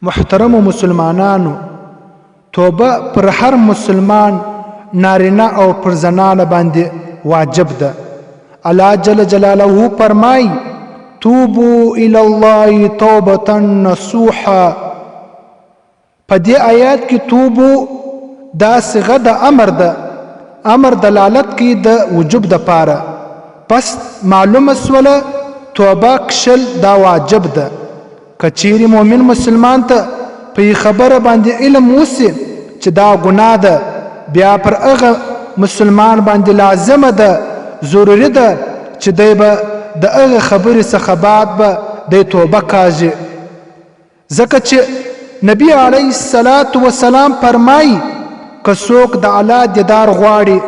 محترم مسلمانانو، توبه پر هر مسلمان نارینه او پر زنانه باندې واجب ده. الله جل جلاله فرمای: توبوا الى الله توبه نصوحا. په دې آیات کې توبو دا صيغه د امر ده، امر دلالت کوي د وجوب د پاره. پس معلومه سوله توبه کشل دا واجب ده. کچيري مؤمن مسلمان ته په خبره باندې علم وسي چې دا ګناه ده، بیا پر هغه مسلمان باندې لازمه ده، ضروري ده چې دی به د هغه خبرې څخه بعد به دی توبه کاږي. ځکه چې نبی علیه الصلاة والسلام فرمایي که څوک د الله دیدار غواړي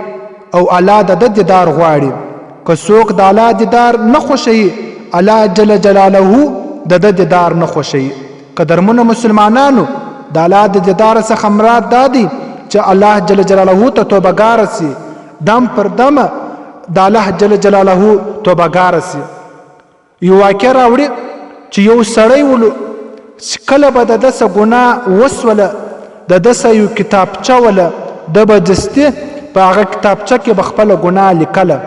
او الله د ده دیدار غواړي، که څوک د الله دیدار نه خوښوي، الله جل جلاله د ده دیدار نه خوښوي. قدرمنو مسلمانانو، د الله د دیدار څخه مراد دا دی چې الله جل جلاله ته توبهګار سي، دم پر دمه د الله جل جلاله توبهګار سي. یو واقع راوړي چې یو سړی ولو چې کله به د ده څه ګناه وسوله، د ده څه یو کتابچه وله، ده به دستي په هغه کتابچه کې به خپله ګناه لیکله.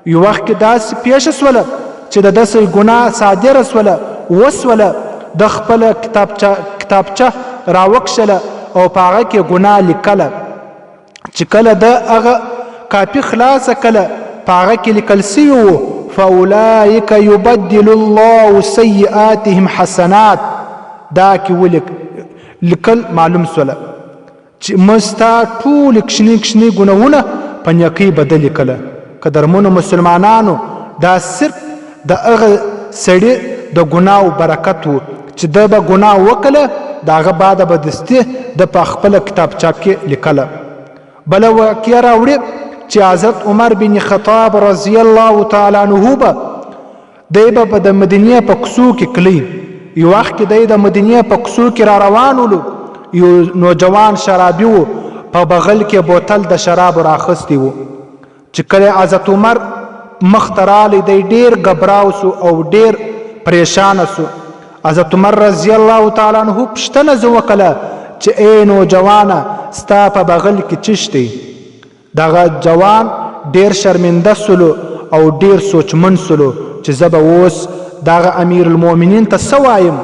یو وخت کې داسې پیښه سوله چې د ده څه ګناه صادره سوله وسوله، د خپله کتابچه راوکشله او په هغه کې ګناه لیکله. چې کله د هغه کاپي خلاصه کله، په هغه کې لیکل سوي وو: فاولئک یبدل الله سیئاتهم حسنات. دا کې ولیکل معلوم سوله چې مستا ټول کشنی کشنی ګناهونه په نیکۍ بدل کړه. قدرمنو مسلمانانو، دا صرف د هغه سړي د ګناو برکت و چې ده به ګناه وکړه، د هغه بعد به دستي د په خپله کتابچه کې لیکله. بله واقعه راوړي چې حضرت عمر بن خطاب رضی الله تعالی عنه به دی به د مدینې په کوڅو کې کلی. یو وخت کې دی د مدینې په کوڅو کې را روان ولو، یو نوجوان شرابي و، په بغل کې بوتل د شرابو راخستی و. چې کله حضرت عمر مخ ته رالی، دی ډېر ګبراو سو او ډېر پریشانه سو. حضرت عمر رضی الله تعالی عنه پوښتنه ځه وکړه چې ای نوجوانه، ستا په بغل کې څه شتی؟ دغه جوان ډېر شرمنده سلو او ډېر سوچمن سلو چې زه به اوس دغه امیر المؤمنین ته څه وایم.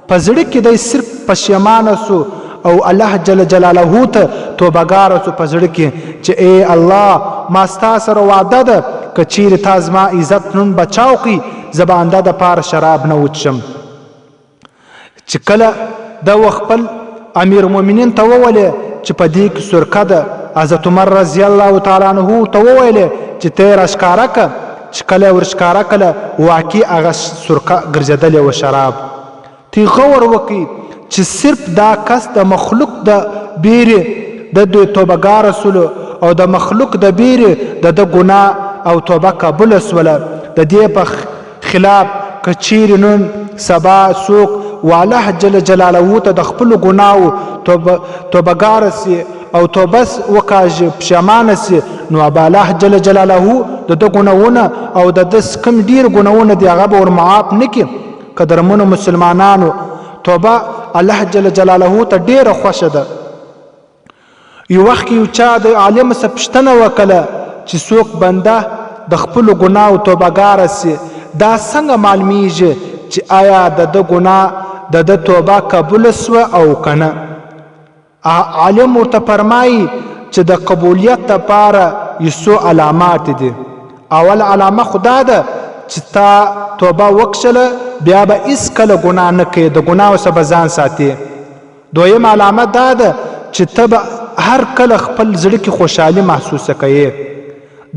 په زړه کې دی صرف پښیمانه سو او الله جل جلاله ته توبهګاره سو په زړه کې چې ای الله، ما ستا سره وعده ده که چیرې تا زما عزت نن بچاو کړي، زه به انده دپاره شراب نه وڅښم. چې کله د خپل امیر المؤمنین ته وویلې چې په دې کې سرکه ده، حضرت عمر رضی الله تعالی عنه ته وویلې چې ته یې راښکاره کړه. چې کله یې ورښکاره کړله، واقعي هغه سرکه ګرځېدلې وه شراب. تی غور وکړي چې صرف دا کس د مخلوق د بیرې د دوی توبهګاره سولو او د مخلوق د بیرې د ده ګناه او توبه قبوله سوله. د دې په خلاف که چیرې نن سبا څوک والله جل جلاله ته د خپلو ګناو توبهګاره سي او توبه وکاږي، پښیمانه سي، نو به الله جل جلاله د ده ګناونه او د ده کم ډېر ګناونه دي هغه به ور معاف نه کړي. قدرمنو مسلمانانو، توبه الله جل جلاله ته ډېره خوښه ده. یو وخت کې یو چا د عالم څخه پوښتنه وکړه چې څوک بنده د خپلو ګناو توبهګاره سي، دا څنګه معلومیږي چې آیا د ده ګناه د ده توبه قبوله سوه او که نه؟ عالم ورته فرمایي چې د قبولیت دپاره یو څو علامات دي. اول علامه خو دا ده چې تا توبه وکشله، بیا به هېڅکله ګناه نه کوې، د ګناهو څخه به ځان ساتې. دویم علامه دا ده چې ته به هر کله خپل زړه کې خوشحالي محسوسه کوې.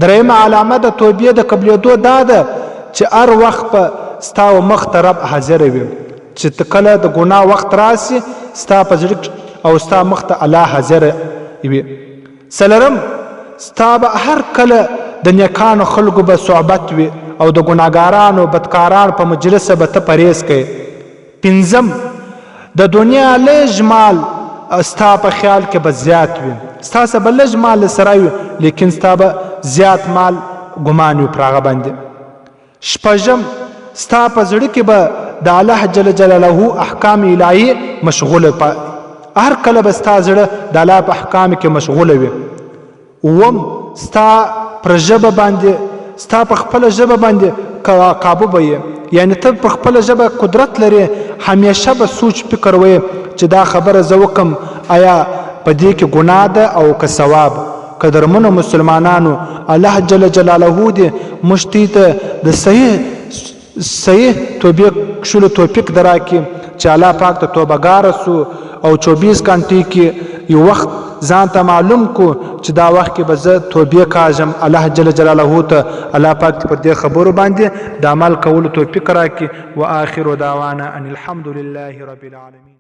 درېیمه علامه د توبې د قبلېدو دا ده چې هر وخت به ستا و مخ ته رب حاضر وي، چې ته کله د ګناه وخت راسي، ستا په زړه او ستا مخ ته الله حاضر وي. څلورم، ستا به هر کله د نیکانو خلکو به صحبت وي او د ګناهګارانو بدکارانو په مجلس به ته پرهیز کوې. پنځم، د دنیا لږ مال ستا په خیال کې به زیات وي، ستا څه به لږ مال سره وي لیکن ستا به زیات مال ګمان وي پر هغه باندې. شپږم، ستا په زړه کې به د الله جل جلاله احکام الهي مشغوله هر کله به ستا زړه د الله په احکامو کې مشغوله وي. اووم ستا پر ژبه باندې ستا په خپله ژبه باندې قابو به یې، یعنې ته په خپله ژبه قدرت لرې، همیشه به سوچ فکر وې چې دا خبره زه وکم آیا په دې کې ګناه ده او که ثواب. قدرمنو مسلمانانو، الله جل جلاله دې موږ ته د صحیح توبې کښلو توفیق دراکړي چې الله پاک ته توبهګاره سو او 24 غنټې کې یو وخت ځان ته معلوم کو چې دا وخت کې به زه توبې کاږم. الله جل جلاله ته الله پاک ته پر دې خبرو باندې د عمل کولو توفیق راکړي. وآخر دعوانا ان الحمد لله رب العالمین.